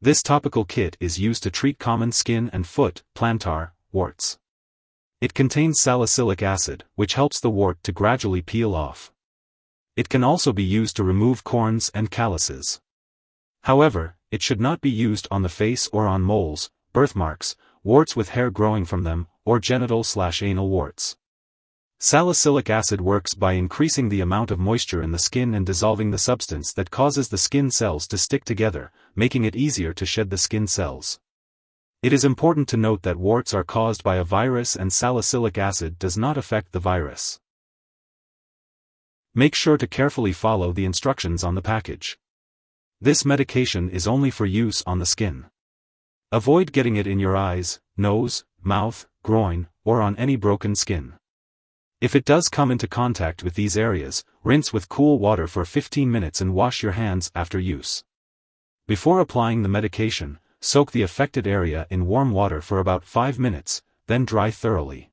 This topical kit is used to treat common skin and foot, plantar, warts. It contains salicylic acid, which helps the wart to gradually peel off. It can also be used to remove corns and calluses. However, it should not be used on the face or on moles, birthmarks, warts with hair growing from them, or genital/anal warts. Salicylic acid works by increasing the amount of moisture in the skin and dissolving the substance that causes the skin cells to stick together, making it easier to shed the skin cells. It is important to note that warts are caused by a virus and salicylic acid does not affect the virus. Make sure to carefully follow the instructions on the package. This medication is only for use on the skin. Avoid getting it in your eyes, nose, mouth, groin, or on any broken skin. If it does come into contact with these areas, rinse with cool water for 15 minutes and wash your hands after use. Before applying the medication, soak the affected area in warm water for about 5 minutes, then dry thoroughly.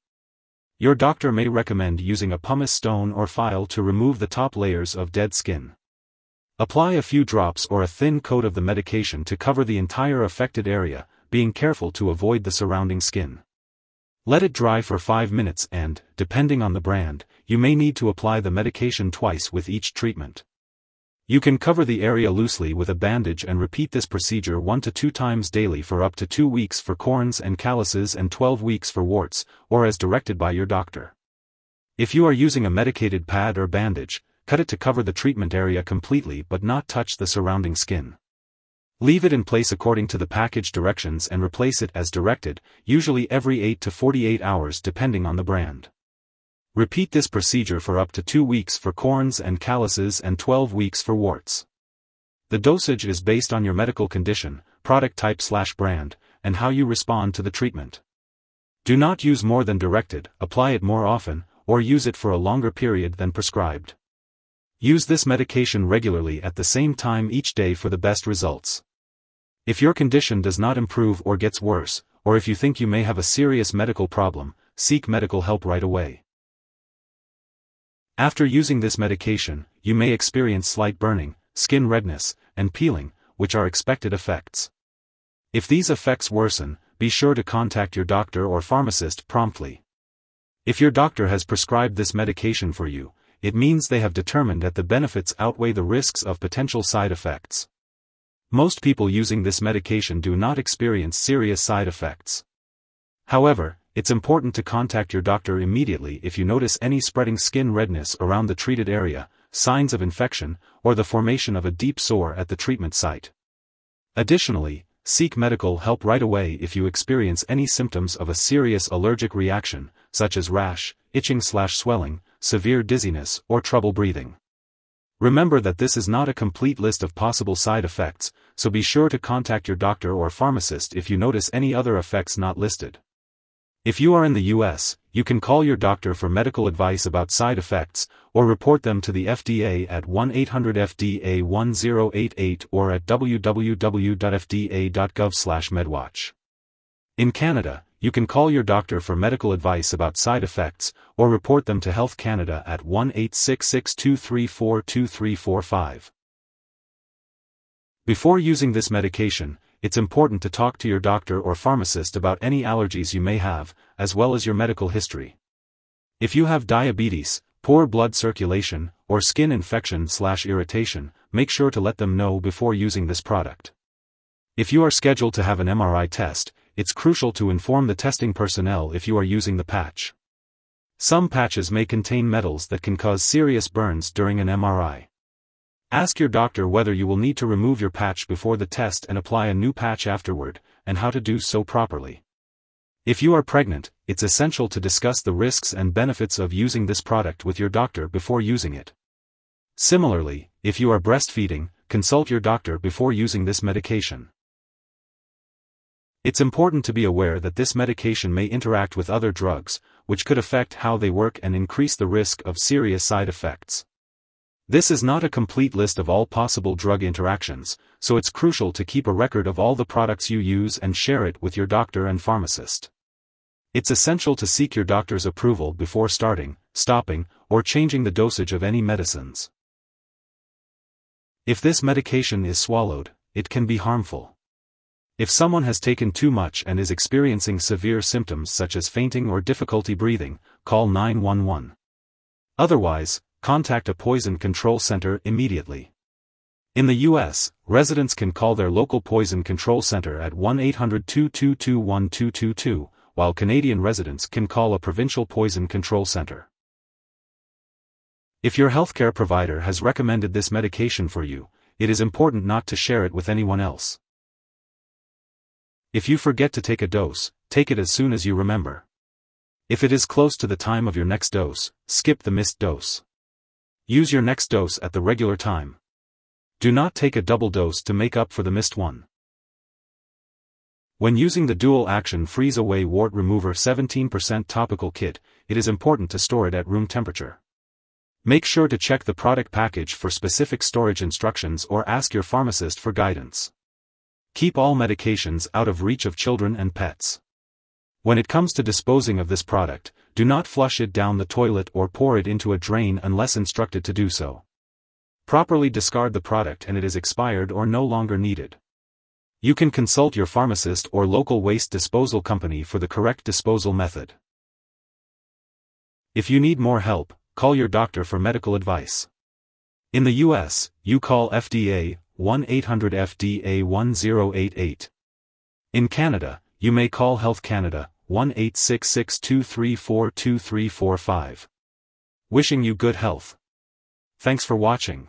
Your doctor may recommend using a pumice stone or file to remove the top layers of dead skin. Apply a few drops or a thin coat of the medication to cover the entire affected area, being careful to avoid the surrounding skin. Let it dry for 5 minutes and, depending on the brand, you may need to apply the medication twice with each treatment. You can cover the area loosely with a bandage and repeat this procedure 1 to 2 times daily for up to 2 weeks for corns and calluses and 12 weeks for warts, or as directed by your doctor. If you are using a medicated pad or bandage, cut it to cover the treatment area completely but not touch the surrounding skin. Leave it in place according to the package directions and replace it as directed, usually every 8 to 48 hours depending on the brand. Repeat this procedure for up to 2 weeks for corns and calluses and 12 weeks for warts. The dosage is based on your medical condition, product type/brand, and how you respond to the treatment. Do not use more than directed, apply it more often, or use it for a longer period than prescribed. Use this medication regularly at the same time each day for the best results. If your condition does not improve or gets worse, or if you think you may have a serious medical problem, seek medical help right away. After using this medication, you may experience slight burning, skin redness, and peeling, which are expected effects. If these effects worsen, be sure to contact your doctor or pharmacist promptly. If your doctor has prescribed this medication for you, it means they have determined that the benefits outweigh the risks of potential side effects. Most people using this medication do not experience serious side effects. However, it's important to contact your doctor immediately if you notice any spreading skin redness around the treated area, signs of infection, or the formation of a deep sore at the treatment site. Additionally, seek medical help right away if you experience any symptoms of a serious allergic reaction, such as rash, itching/swelling, severe dizziness, or trouble breathing. Remember that this is not a complete list of possible side effects, so be sure to contact your doctor or pharmacist if you notice any other effects not listed. If you are in the US, you can call your doctor for medical advice about side effects, or report them to the FDA at 1-800-FDA-1088 or at www.fda.gov/medwatch. In Canada, you can call your doctor for medical advice about side effects, or report them to Health Canada at 1-866-234-2345. Before using this medication, it's important to talk to your doctor or pharmacist about any allergies you may have, as well as your medical history. If you have diabetes, poor blood circulation, or skin infection/irritation, make sure to let them know before using this product. If you are scheduled to have an MRI test, it's crucial to inform the testing personnel if you are using the patch. Some patches may contain metals that can cause serious burns during an MRI. Ask your doctor whether you will need to remove your patch before the test and apply a new patch afterward, and how to do so properly. If you are pregnant, it's essential to discuss the risks and benefits of using this product with your doctor before using it. Similarly, if you are breastfeeding, consult your doctor before using this medication. It's important to be aware that this medication may interact with other drugs, which could affect how they work and increase the risk of serious side effects. This is not a complete list of all possible drug interactions, so it's crucial to keep a record of all the products you use and share it with your doctor and pharmacist. It's essential to seek your doctor's approval before starting, stopping, or changing the dosage of any medicines. If this medication is swallowed, it can be harmful. If someone has taken too much and is experiencing severe symptoms such as fainting or difficulty breathing, call 911. Otherwise, contact a poison control center immediately. In the U.S., residents can call their local poison control center at 1-800-222-1222, while Canadian residents can call a provincial poison control center. If your healthcare provider has recommended this medication for you, it is important not to share it with anyone else. If you forget to take a dose, take it as soon as you remember. If it is close to the time of your next dose, skip the missed dose. Use your next dose at the regular time. Do not take a double dose to make up for the missed one. When using the dual-action freeze-away wart remover 17% topical kit, it is important to store it at room temperature. Make sure to check the product package for specific storage instructions or ask your pharmacist for guidance. Keep all medications out of reach of children and pets. When it comes to disposing of this product, do not flush it down the toilet or pour it into a drain unless instructed to do so. Properly discard the product and it is expired or no longer needed. You can consult your pharmacist or local waste disposal company for the correct disposal method. If you need more help, call your doctor for medical advice. In the U.S., you call FDA, 1-800-FDA-1088. In Canada, you may call Health Canada, 1-866-234-2345. Wishing you good health. Thanks for watching.